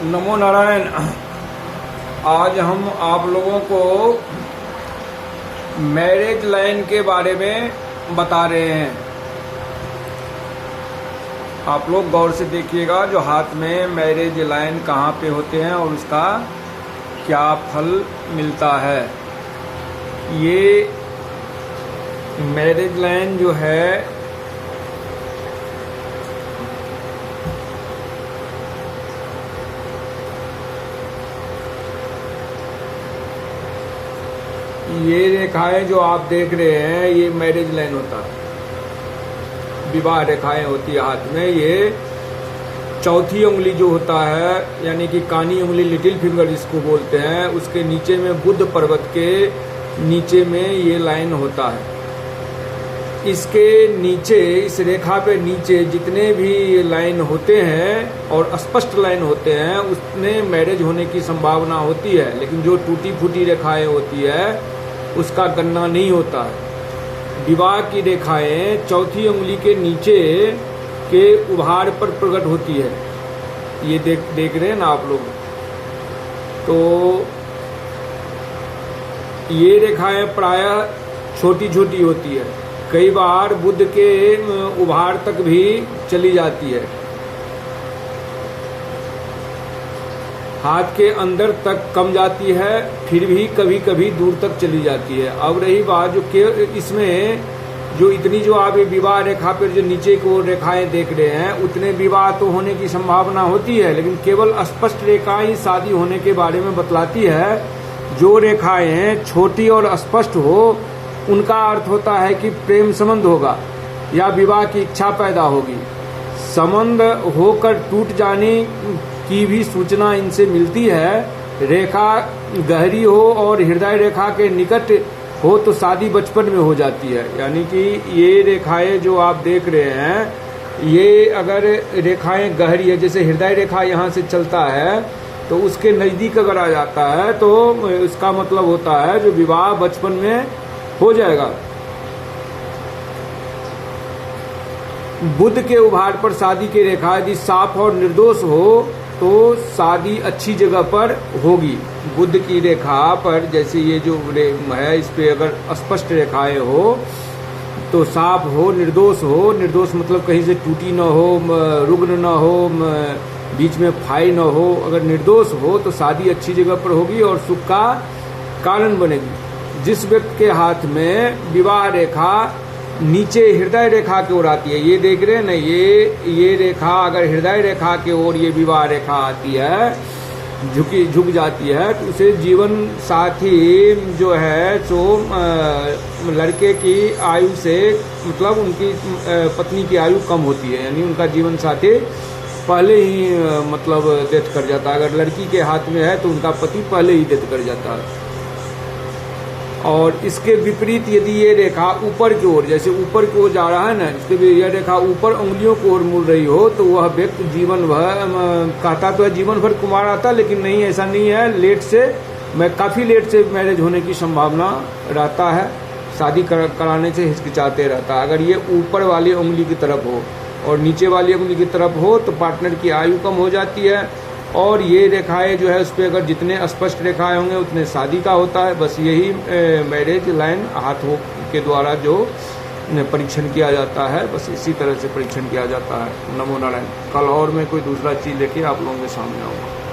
नमो नारायण। आज हम आप लोगों को मैरिज लाइन के बारे में बता रहे हैं। आप लोग गौर से देखिएगा, जो हाथ में मैरिज लाइन कहाँ पे होते हैं और उसका क्या फल मिलता है। ये मैरिज लाइन जो है ये रेखाएं जो आप देख रहे हैं, ये मैरिज लाइन होता है। विवाह रेखाएं होती है हाथ में। ये चौथी उंगली जो होता है, यानी कि कानी उंगली, लिटिल फिंगर जिसको बोलते हैं, उसके नीचे में बुद्ध पर्वत के नीचे में ये लाइन होता है। इसके नीचे, इस रेखा पे नीचे जितने भी लाइन होते हैं और स्पष्ट लाइन होते हैं, उसमें मैरिज होने की संभावना होती है। लेकिन जो टूटी फूटी रेखाएं होती है उसका गणना नहीं होता है। विवाह की रेखाएं चौथी उंगली के नीचे के उभार पर प्रकट होती है। ये देख रहे हैं ना आप लोग। तो ये रेखाएं प्रायः छोटी छोटी होती है, कई बार बुद्ध के उभार तक भी चली जाती है, हाथ के अंदर तक कम जाती है, फिर भी कभी कभी दूर तक चली जाती है। अब रही बात इसमें जो इतनी जो आप विवाह रेखा पर जो नीचे को रेखाएं देख रहे हैं, उतने विवाह तो होने की संभावना होती है, लेकिन केवल स्पष्ट रेखाएं ही शादी होने के बारे में बतलाती है। जो रेखाएं छोटी और स्पष्ट हो, उनका अर्थ होता है कि प्रेम संबंध होगा या विवाह की इच्छा पैदा होगी। संबंध होकर टूट जाने की भी सूचना इनसे मिलती है। रेखा गहरी हो और हृदय रेखा के निकट हो तो शादी बचपन में हो जाती है। यानी कि ये रेखाएं जो आप देख रहे हैं, ये अगर रेखाएं गहरी है, जैसे हृदय रेखा यहाँ से चलता है तो उसके नजदीक अगर आ जाता है तो इसका मतलब होता है जो विवाह बचपन में हो जाएगा। बुद्ध के उभार पर शादी की रेखा यदि साफ और निर्दोष हो तो शादी अच्छी जगह पर होगी। बुद्ध की रेखा पर जैसे ये जो है, इस पे अगर स्पष्ट रेखाएं हो तो साफ हो, निर्दोष हो। निर्दोष मतलब कहीं से टूटी न हो, रुग्ण न हो, बीच में फाई न हो। अगर निर्दोष हो तो शादी अच्छी जगह पर होगी और सुख का कारण बनेगी। जिस व्यक्ति के हाथ में विवाह रेखा नीचे हृदय रेखा की ओर आती है, ये देख रहे हैं ना, ये रेखा अगर हृदय रेखा के ओर ये विवाह रेखा आती है, झुक जाती है, तो उसे जीवन साथी जो है तो लड़के की आयु से, मतलब उनकी पत्नी की आयु कम होती है, यानी उनका जीवन साथी पहले ही मतलब डेथ कर जाता है। अगर लड़की के हाथ में है तो उनका पति पहले ही डेथ कर जाता है। और इसके विपरीत यदि ये रेखा ऊपर की ओर, जैसे ऊपर की ओर जा रहा है ना, इसके भी यह रेखा ऊपर उंगलियों की ओर मुड़ रही हो, तो वह व्यक्ति जीवन भर, कहता तो है जीवन भर कुमार आता, लेकिन नहीं, ऐसा नहीं है। काफी लेट से मैरिज होने की संभावना रहता है, शादी कराने से हिचकिचाते रहता है। अगर ये ऊपर वाली उंगली की तरफ हो और नीचे वाली उंगली की तरफ हो तो पार्टनर की आयु कम हो जाती है। और ये रेखाएं जो है, उस पर अगर जितने स्पष्ट रेखाएं होंगे उतने शादी का होता है। बस यही मैरिज लाइन हाथों के द्वारा जो परीक्षण किया जाता है, बस इसी तरह से परीक्षण किया जाता है। नमो नारायण। कल और मैं कोई दूसरा चीज़ लेके आप लोगों के सामने आऊँगा।